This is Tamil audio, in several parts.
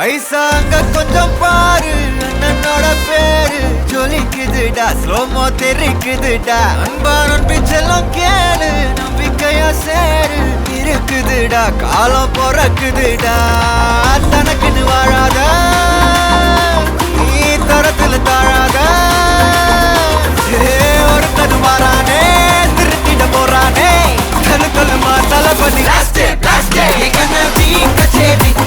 ஐசா அங்க கொஞ்சம் பாரு, அண்ணனோட பேரு ஜொலிக்குதுடா, ஸ்லோமோ தெரிக்குதுடா. அன்பா நம்பி செல்லம் கேளு, நம்பிக்கையா சேரு இருக்குதுடா, காலம் பிறக்குதுடா. தனக்குன்னு வாழாத, நீ தரத்துல தாழாத. ஒருத்தது மாறானே, திருத்திட போறானே, கலு கலுமா தளபதி.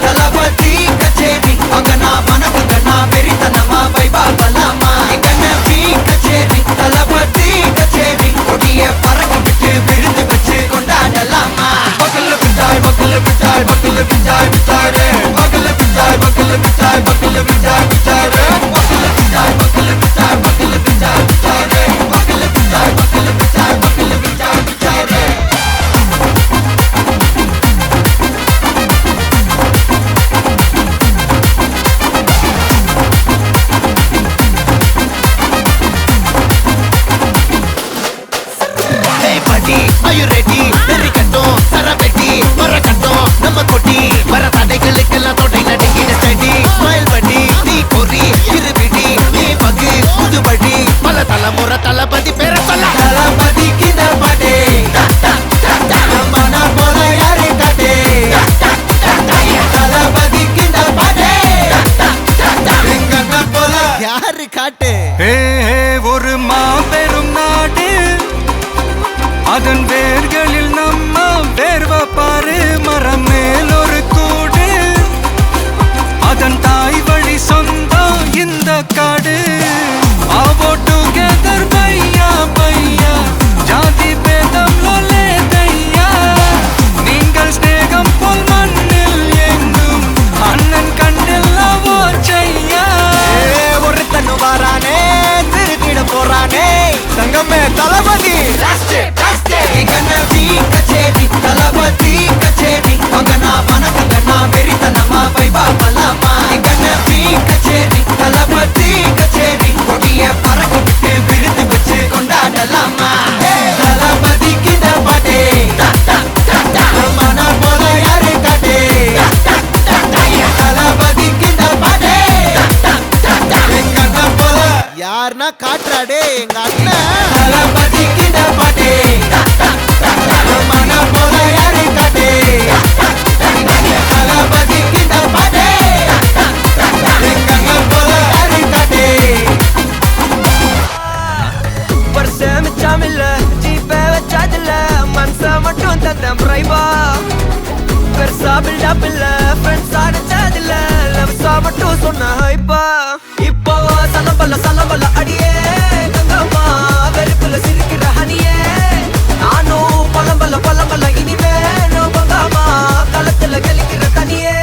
தளபதி கச்சேரி அங்கனா மனக்கு கண்ணா வெறித்தனமா வைபா பலாமா. கண்ணி கச்சேரி தளபதி கச்சேரி கொடிய பறக்க விட்டு விருந்து வச்சு கொண்டாடலாமா. பக்கல்ல பிச்சாய் பக்கல்ல பிச்சாய் பக்கல்ல பிச்சாய் பிச்சாரே, பக்கல்ல பிச்சாய் பக்கல்ல பிச்சாய் பக்கல்ல பிச்சாய் பிச்சாரே, பக்கல்ல பிச்சாய் பக்கல்ல பிச்சாய் பக்கல்ல பிச்சாய் பிச்சாரே, பக்கல்ல பிச்சாய் பக்கல்ல பிச்சாய் பக்கல்ல பிச்சாய் பிச்சாரே. Are you ready? Very கட்டும் சரவெட்டி வர கட்டும் நம்ம கொட்டி வர தடைகளுக்கெல்லாம் தொடை நடுங்கிட ஸ்டடி. ஸ்மைல் பண்ணி நீ பொறி இருபிடி நீ பகு புதுபடி பல தலைமுறை தளபதி பேர சொல்ல. தளபதிக்கு இந்த பாட்டே மன போல யாரே காட்டே. தளபதிக்கு இந்த பாட்டே எங்க போல யாரு காட்டு. ஒரு மாபெரும் நாடு, அதன் வேர்களில் நம்ம வேர்வ பாரு. மரம் மேல் ஒரு கூடு, அதன் தாய் வழி சொந்தம் இந்த காடு. ஆவோ டுகெதர் பையா பையா, ஜாதி பேதம் லோலே தையா. நீங்கள் ஸ்நேகம் போல் மண்ணில் எங்கும் அண்ணன் கண்டில்லவோ செய்யா. ஒருத்தனு வாரானே, திருத்திட போறானே, தங்கமே தளபதி. கண்ணி கச்சேரி தளபதி கச்சேரி அங்கனா மனக்கு கண்ணா வெறித்தனமா வைபா பலாமா. கண்ணி கச்சேரி தளபதி கச்சேரி கொடிய பறக்க விட்டு விருந்து வச்சு கொண்டாடலாமா. தளபதிக்கு இந்த பாட்டே மன போல யாரு காட்டே. தளபதிக்கு இந்த பாட்டே எங்க அண்ணன் போல யாருன்னா காட்டுறாடே எங்க அண்ணன். தளபதிக்கு இந்த பாட்டே மன போல யாரு காட்டே. தளபதிக்கு இந்த பாட்டே எங்க அண்ணன் போல யாரு காட்டே. வருஷம் மிச்சமில்ல ஜீப்பே வச்சாதில்ல, மனச மட்டும் தந்தேன் பிரைவா. பெருசா பில்டப் இல்ல, ஃப்ரெண்ட்ஸ் அடிச்சதில்ல, லவ்ஸா மட்டும் சொன்ன ஹைப்பா. இப்போ சலம்பல்ல அடியே கங்கம்மா, வெறுப்புல சிரிக்கிற ஹனியே. நானும் பழம்பல்ல இனிமே நோபங்காமா, களத்துல கெலிக்கிற தனியே.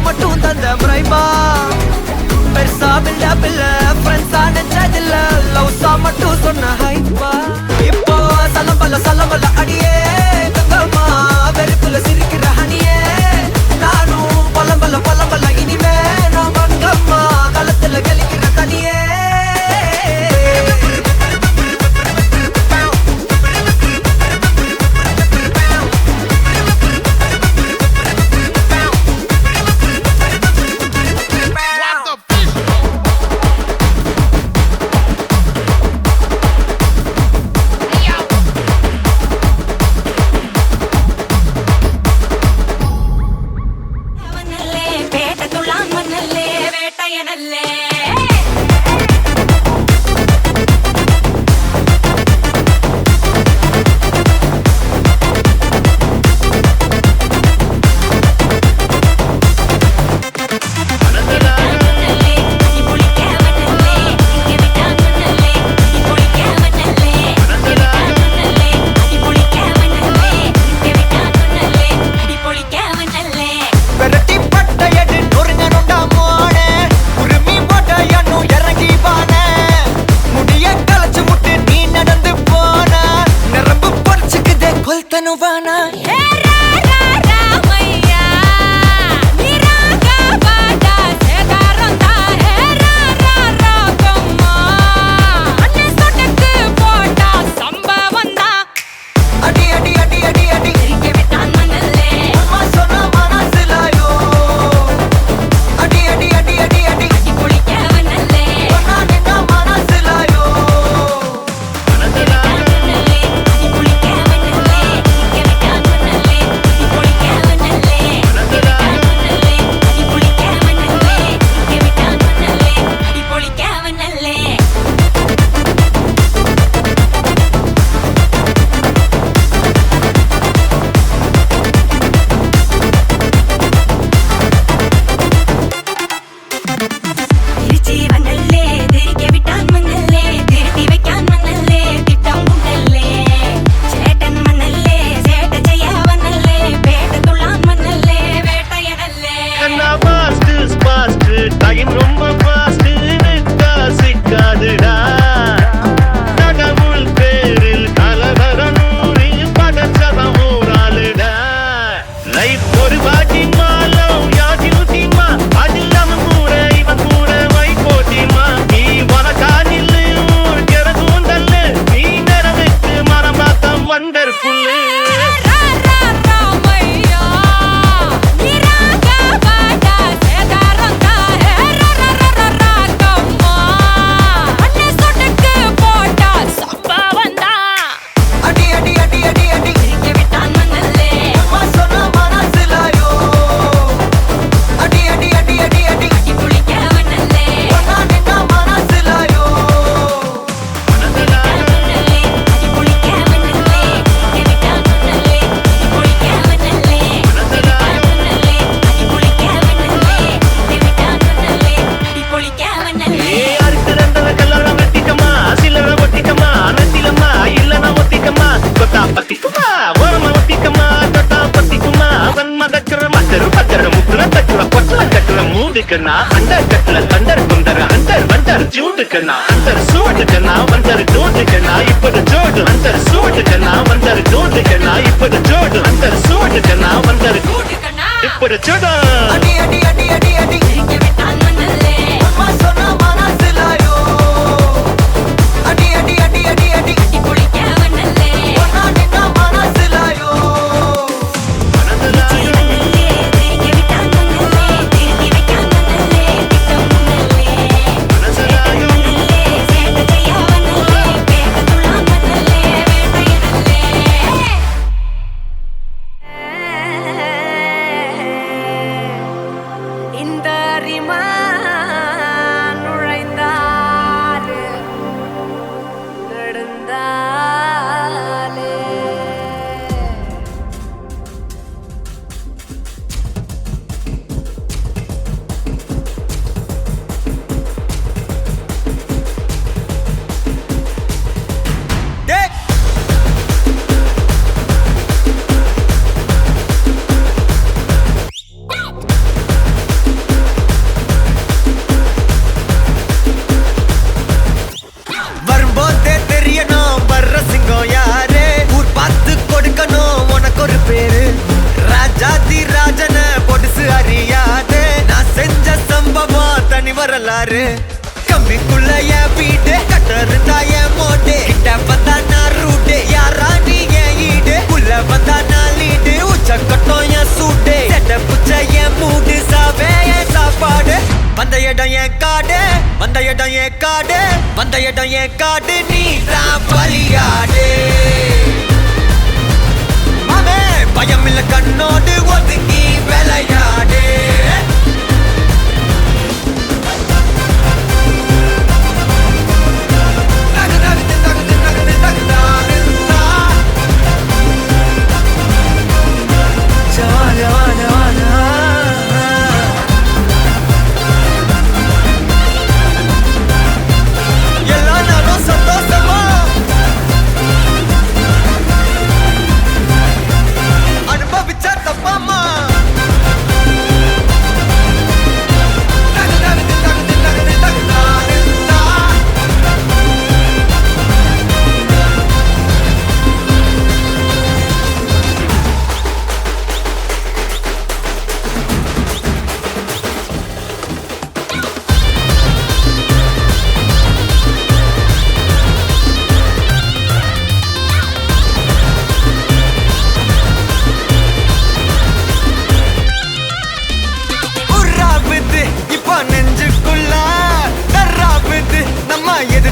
மட்டும் தந்த பிரைபா. பெருசா பில்டப் இல்ல, ஃப்ரெண்ட்ஸா நினைச்சதில்ல, லவ்ஸா மட்டும் சொன்ன ஹைப்பா. இப்போ சலம்பல்ல அடியே கங்கம்மா, வெறுப்புல சிரிக்கிற ஹனியே. நானும் பழம்பல்ல இனிமே நான் மங்கம்மா, களத்துல கெலிக்கிற தனியே. துளான் மண்ணல்லே வேட்டையனல்லே अंदर कटल अंदर बंदर अंदर बंदर जूट करना अंदर सूट करना बंदर डोट करना इपड़ जोड़ अंदर सूट करना बंदर डोट करना इपड़ जोड़ अंदर सूट करना बंदर इपड़ जोड़ अडी अडी अडी अडी अडी के बिटान मनले अम्मा सोना माना सिलायो अडी अडी अडी अडी अडी की पुली क्या मनले वना निना माना सिलायो कम्मीकुள்ள என் வீடு கட்டருந்தா என் மோடு கிட்ட வந்தா நான் ரூட்டு யாரா நீ என் ஈடு உள்ள வந்தா நான் லீடு உச்ச கட்டம் என் சூட்டு செட்ட புச்ச என் மூடு சாவே என் சாப்பாடு வந்த இடம் என் காடு வந்த இடம் என் காடு வந்த இடம் என் காடு நீ தான் பலியாடு மாமே பயமில்ல கண்ணோடு ஒதுங்கி விளையாடு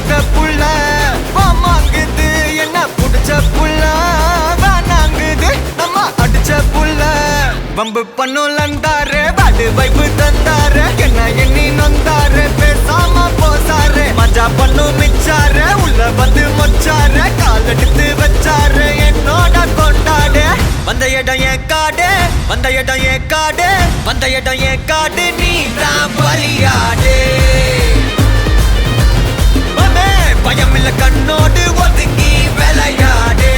பார்த்த புள்ள வாமாங்குது என்ன புடிச்ச புள்ள வேணாங்குது நம்ம அடிச்ச புள்ள வம்பு பண்ணுலந்தாரு பாடு வைப்பு தந்தாரு என்ன எண்ணி நொந்தாரு பேசாம போசாரு மஜா பண்ணு மிச்சாரு உள்ள வந்து மொச்சாரு கால் எடுத்து வச்சாரு என்னோட கொண்டாடு வந்த இடம் என் காடு வந்த இடம் என் காடு வந்த இடம் என் காடு நீ தான் பலியாடு பயமில்ல கண்ணோடு ஒதுங்கி விளையாடு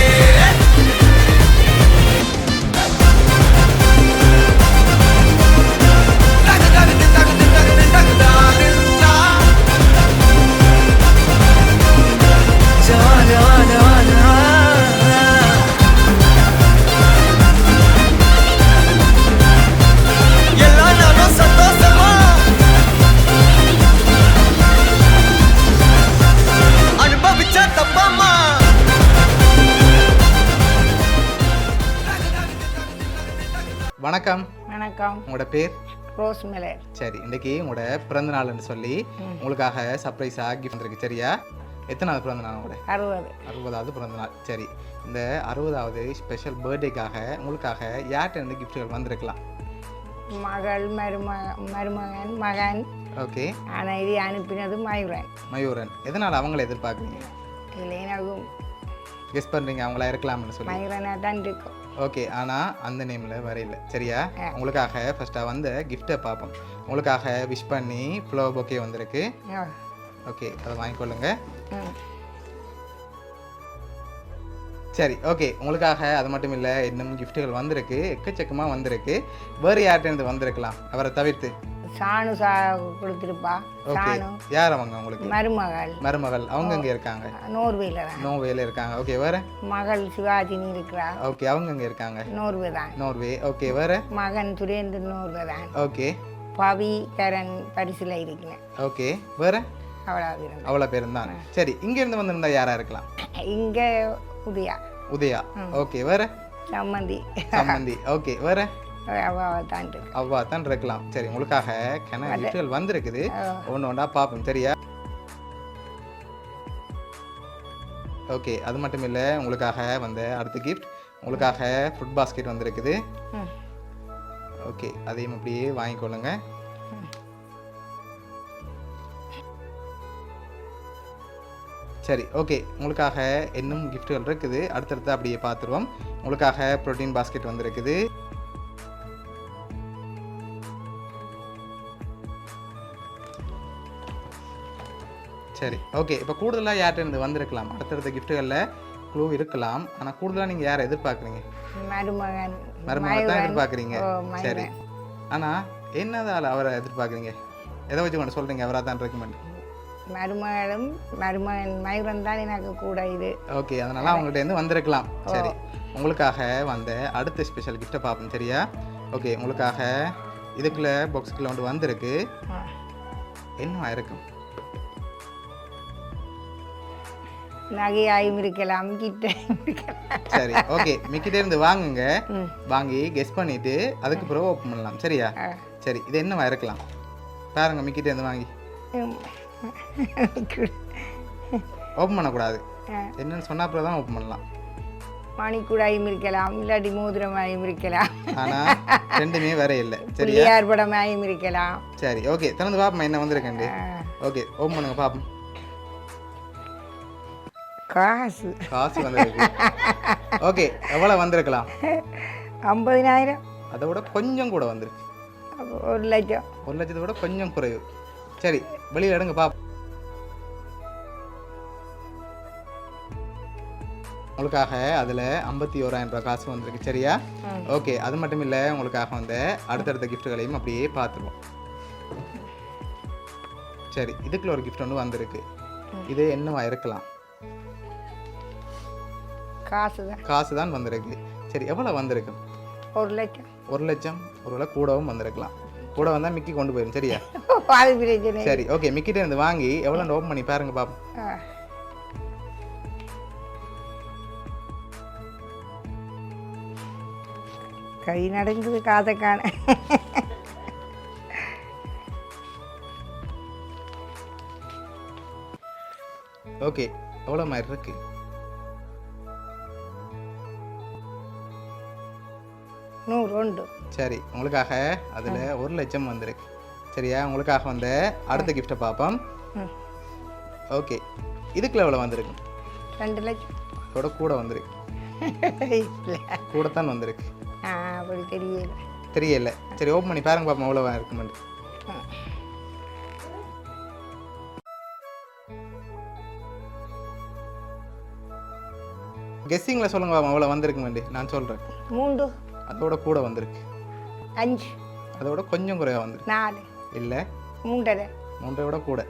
எல்லா நாளும் சந்தோஷமா அனுபவிச்சா தப்பாமா வணக்கம். வணக்கம். உங்களோட பேர்? ரோஸ் மலர். சரி, இன்னைக்கு உங்களோட பிறந்த நாள்னு சொல்லி உங்களுக்காக சர்ப்ரைஸா கிஃப்ட் இருக்கு. சரியா? எத்தனாவது பிறந்த நாள் உங்களோட? 60வது பிறந்த நாள். சரி, இந்த 60வது ஸ்பெஷல் பர்த்டேக்காக உங்களுக்காக யார்கிட்ட இருந்து கிஃப்ட்கள் வந்திருக்கலாம்? மகள், மருமகன், மகன். ஓகே. ஆனால் இது அனுப்பினது மயூரன். எதனால் அவங்கள எதிர்பார்க்குறீங்க? இல்லை, எனக்கு கெஸ் பண்ணுறீங்க அவங்களா இருக்கலாம்னு சொல்லி? மயூரனாக தான் இருக்கும். ஓகே, ஆனால் அந்த நேமில் வரையில. சரியா? உங்களுக்காக ஃபர்ஸ்ட்டாக வந்த கிஃப்ட்டை பார்ப்போம். உங்களுக்காக விஷ் பண்ணி ஃப்ளவர் பொக்கே வந்திருக்கு. ஓகே, அதை வாங்கிக்கொள்ளுங்க. சரி, ஓகே. உங்களுக்காக அது மட்டும் இல்லை, இன்னும் கிஃப்ட்டுகள் வந்திருக்கு, எக்கச்சக்கமாக வந்திருக்கு. வேறு யார்கிட்ட வந்திருக்கலாம் அவரை தவிர்த்து? சாணு கொடுத்துருப்பா. சாணு யார் அவங்க உங்களுக்கு? மருமகள். அவங்க எங்கே இருக்காங்க? நோர்வேல இருக்காங்க. ஓகே, வேற? மகள் சிவாஜினி இருக்கிறா. ஓகே, அவங்க எங்கே இருக்காங்க? நோர்வே. ஓகே, வேற? மகன் சுரேந்திர நோர்வே தான். ஓகே. பவி கரண் பரிசில் இருக்கிறேன். ஓகே, வேற? அவ்வளோ பேரும் தான். சரி, இங்கேருந்து வந்திருந்தா யாரா இருக்கலாம்? இங்கே உதயா. ஓகே, வேற? சம்மந்தி. ஓகே, வேற? அவ்வா தான் இருக்கலாம். சரி, உங்களுக்காக கிஃப்ட்கள் வந்திருக்குது. ஒன்று ஒன்றா பார்ப்போம். சரியா? ஓகே, அது மட்டும் இல்லை, உங்களுக்காக வந்த அடுத்த கிஃப்ட் உங்களுக்காக ஃபுட் பாஸ்கெட் வந்திருக்குது. ஓகே, அதையும் அப்படியே வாங்கிக்கொள்ளுங்க. சரி, ஓகே. உங்களுக்காக இன்னும் கிஃப்ட்கள் இருக்குது, அடுத்தடுத்து அப்படியே பார்த்துருவோம். உங்களுக்காக ப்ரோட்டீன் பாஸ்கெட் வந்திருக்குது. சரி, ஓகே. இப்போ கூடுதலாக யார்கிட்ட இருந்து வந்திருக்கலாம்? அடுத்தடுத்த கிஃப்ட்டுகளில் க்ளூ இருக்கலாம், ஆனால் கூடுதலாக நீங்கள் யாரை எதிர்பார்க்குறீங்க? மருமகன் தான் எதிர்பார்க்குறீங்க. சரி, ஆனால் என்னதால் அவரை எதிர்பார்க்குறீங்க? எதை வச்சு கொண்டு சொல்கிறீங்க அவராக தான் ரெக்கமெண்ட்? மருமகன் மயூரன் தான் எனக்கு கூட இது. ஓகே, அதனால அவங்கள்ட்ட இருந்து வந்திருக்கலாம். சரி, உங்களுக்காக வந்த அடுத்த ஸ்பெஷல் கிஃப்ட்டை பார்ப்போம். சரியா? ஓகே, உங்களுக்காக இதுக்குள்ள பாக்ஸுக்குள்ள ஒன்று வந்திருக்கு. என்ன இருக்கும்? நகையாயும் இருக்கலாம், சரி, ஓகே. மிக்கிட்டே இருந்து வாங்குங்க, வாங்கி கெஸ் பண்ணிட்டு அதுக்கு பிறகு ஓப்பன் பண்ணலாம். சரியா? சரி, இது என்னவா இருக்கலாம் பாருங்க. மிக்கிட்டே இருந்து வாங்கி ஓப்பன் பண்ணக்கூடாது. என்னன்னு சொன்னா அப்புறம் தான் ஓப்பன் பண்ணலாம். மணிக்கூடாயும் இருக்கலாம், இல்லாட்டி மோதிரமாயும் இருக்கலாம். ஆனா ரெண்டுமே வேற இல்லை. சரியா? படமாயும் இருக்கலாம். சரி, ஓகே. திறந்து பாப்போம் என்ன வந்திருக்கேன். ஓகே, ஓப்பன் பண்ணுங்க பாப்போம். காசு வந்திருக்கு. ஓகே, எவ்வளவு வந்திருக்கலாம்? 50,000. அதை விட கொஞ்சம் கூட வந்திருக்கு. 1,00,000. 1,00,000 விட கொஞ்சம் குறைவு. சரி, வெளியில் எடுங்க பாப்போம். உங்களுக்காக அதில் 51,000 ரூபாய் காசு வந்திருக்கு. சரியா? ஓகே, அது மட்டும் இல்லை, உங்களுக்காக வந்த அடுத்தடுத்த கிஃப்ட்டுகளையும் அப்படியே பார்த்துருவோம். சரி, இதுக்குள்ள ஒரு கிஃப்ட் ஒன்று வந்திருக்கு. இது என்னவா இருக்கலாம்? காசு தான் வந்திருக்கு. சரி, எவ்வளோ வந்திருக்கு? 1,00,000. 1,00,000 ஒருவேளை கூடவும் வந்திருக்கலாம். கூட வந்தால் மிக்கி கொண்டு போயிடும். சரியா? சரி, ஓகே. மிக்கிட்ட இருந்து வாங்கி எவ்வளோ ஓப்பன் பண்ணி பாருங்க பாப்போம். கை நடங்குது, காதை காண. ஓகே எவ்வளோ மாதிரி இருக்கு? நூறு உண்டு. சரி, உங்களுக்காக அதில் 1,00,000 வந்திருக்கு. சரியா, உங்களுக்காக வந்த அடுத்த கிஃப்ட்டை பார்ப்போம். ம். ஓகே, இதுக்குள்ள எவ்வளோ வந்திருக்கு? 2 லட்சம். அதோட கூட வந்திருக்கு. இல்லை, கூட தான் வந்திருக்கு. அப்படி தெரியல. தெரியல. சரி, ஓப்பன் பண்ணி பாருங்க பார்ப்போம் எவ்வளோ இருக்குமெண்டு. கெஸ்ஸிங்கில் சொல்லுங்க பாப்போம் எவ்வளோ வந்திருக்குமெண்டு. நான் சொல்கிறேன். 3 அதோட கூட வந்திருக்கு. 5 அதோட கொஞ்சம் குறைவாக வந்திருக்கு. 4 இல்லை, 3.5. 3 விட கூட.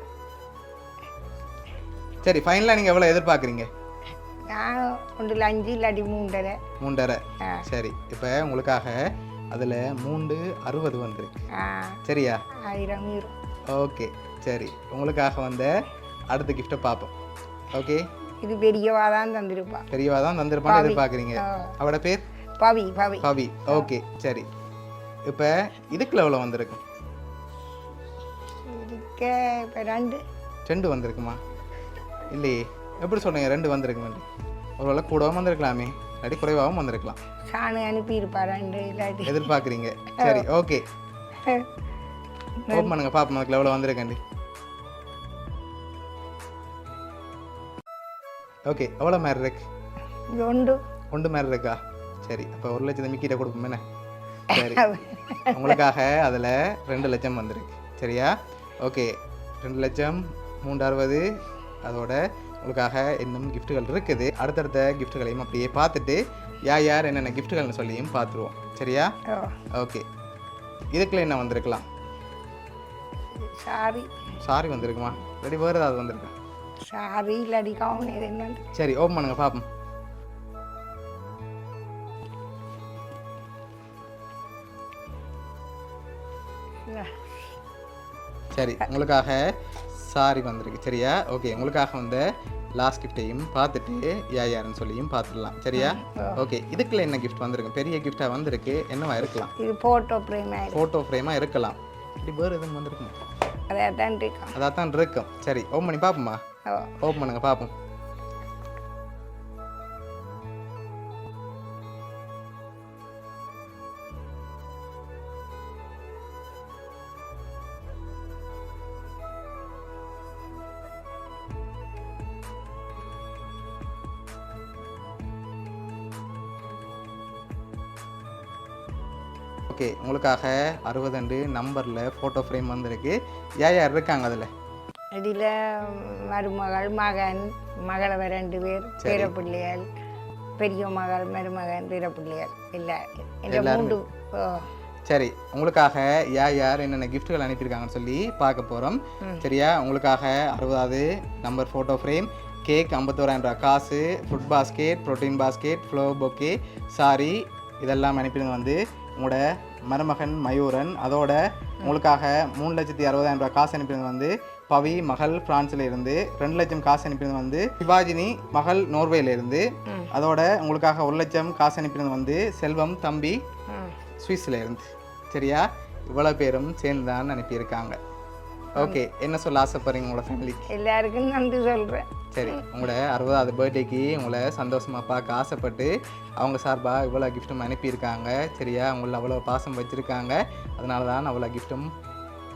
சரி, ஃபைனலாக நீங்கள் எவ்வளோ எதிர்பார்க்குறீங்க? நான் 1 5 இல்லாட்டி 3.5. 3.5. சரி, இப்போ உங்களுக்காக அதில் 360 வந்திருக்கு. சரியா? 1000 மீறும். ஓகே, சரி, உங்களுக்காக வந்த அடுத்த கிஃப்ட்டை பார்ப்போம். ஓகே, இது பெரியவா தான் தந்திருப்பா. பெரியவா தான் தந்திருப்பான்னு எதிர்பார்க்குறீங்க. அவட பேர் பவி. பவி. பவி. ஓகே, சரி, இப்போ இதுக்குள்ள எவ்வளோ வந்திருக்கு? இதுக்க இப்போ 2 வந்திருக்குமா? இல்லையே, எப்படி சொல்கிறீங்க 2 வந்திருக்குமெண்டு? ஒரு வேளை கூடவும் வந்திருக்கலாமே, இல்லாட்டி குறைவாகவும் வந்திருக்கலாம். சாணு அனுப்பியிருப்பா 2 இல்லாட்டி. எதிர்பார்க்குறீங்க. சரி, ஓகே, ஓப்பன் பண்ணுங்க பார்ப்போம் அதுக்குள்ள எவ்வளோ வந்திருக்கேன்டி. ஓகே, எவ்வளோ மாதிரி இருக்கு? இது 1 மாதிரி இருக்கா? சரி, அப்போ 1,00,000 மிக்கிட்ட கொடுப்போம் என்ன? சரி, உங்களுக்காக அதில் 2,00,000 வந்திருக்கு. சரியா? ஓகே, 2,00,000, 360. அதோட உங்களுக்காக இன்னும் கிஃப்ட்டுகள் இருக்குது. அடுத்தடுத்த கிஃப்ட்டுகளையும் அப்படியே பார்த்துட்டு யார் என்னென்ன கிஃப்ட்டுகள்னு சொல்லியும் பார்த்துருவோம். சரியா? ஓகே, இதுக்குள்ள என்ன வந்திருக்கலாம்? சாரி வந்திருக்குமா? இல்லாட்டி வேறு ஏதாவது வந்திருக்கா? சாரி இல்லாட்டி கவுன் என்ன? சரி, ஓப்பன் பண்ணுங்க பார்ப்போம். சரி, உங்களுக்காக சாரி வந்திருக்கு. சரியா? ஓகே, உங்களுக்காக வந்த லாஸ்ட் கிஃப்டையும் பார்த்துட்டு யாருன்னு சொல்லியும் பார்த்துடலாம். சரியா? ஓகே, இதுக்குள்ள என்ன கிஃப்ட் வந்திருக்கு? பெரிய கிஃப்டாக வந்திருக்கு. என்னவா இருக்கலாம்? இது ஃபோட்டோ ஃப்ரேமாக இருக்கலாம். இப்படி வேறு எதுவும் வந்திருக்குமா? அதான் இருக்கும். சரி, ஓப்பன் பண்ணி பார்ப்போமா? ஓப்பன் பண்ணுங்க பார்ப்போம். ஓகே, உங்களுக்காக 62 நம்பரில் ஃபோட்டோ ஃப்ரேம் வந்திருக்கு. யார் இருக்காங்க அதில்? இதில் மருமகள், மகன், மகளவ 2 பேர், பேரப்பிள்ளைகள், பெரிய மகள், மருமகன், பேரப்பிள்ளைகள் இல்லை 3. சரி, உங்களுக்காக யார் என்னென்ன கிஃப்ட்டுகள் அனுப்பியிருக்காங்கன்னு சொல்லி பார்க்க போகிறோம். சரியா? உங்களுக்காக 60வது நம்பர் ஃபோட்டோ ஃப்ரேம், கேக் 51,000 ரூபா காசு, food basket, protein basket, flower bouquet, sorry இதெல்லாம் அனுப்பினது வந்து உங்களோட மருமகன் மயூரன். அதோட உங்களுக்காக 3,60,000 ரூபா காசு அனுப்பினது வந்து பவி மகள் பிரான்ஸில் இருந்து. 2,00,000 காசு அனுப்பினது வந்து சிவாஜினி மகள் நோர்வேல இருந்து. அதோட உங்களுக்காக 1,00,000 காசு அனுப்பினது வந்து செல்வம் தம்பி சுவிஸில் இருந்து. சரியா? இவ்வளோ பேரும் சேர்ந்து தான் அனுப்பியிருக்காங்க. ஓகே, என்ன சொல்ல ஆசைப்படுறீங்க உங்களோட ஃபேமிலிக்கு? எல்லாருக்கும் நன்றி சொல்கிறேன். சரி, உங்களோட 60வது பர்த்டேக்கு உங்களை சந்தோஷமாக பார்க்க ஆசைப்பட்டு அவங்க சார்பாக இவ்வளோ கிஃப்ட்டும் அனுப்பியிருக்காங்க. சரியா? உங்களை அவ்வளோ பாசம் வச்சுருக்காங்க. அதனால தான் அவ்வளோ கிஃப்ட்டும்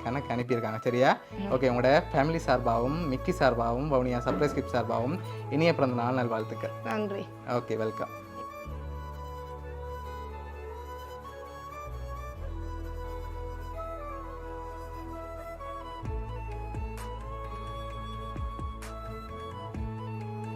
கணக்கு அனுப்பியிருக்காங்க. சரியா? ஓகே, உங்களோட ஃபேமிலி சார்பாகவும் மிக்கி சார்பாகவும் வவுனியா சர்ப்ரைஸ் கிஃப்ட் சார்பாகவும் இனிய பிறந்த நாள் நல்வாழ்த்துக்கள். நன்றி. Okay, welcome.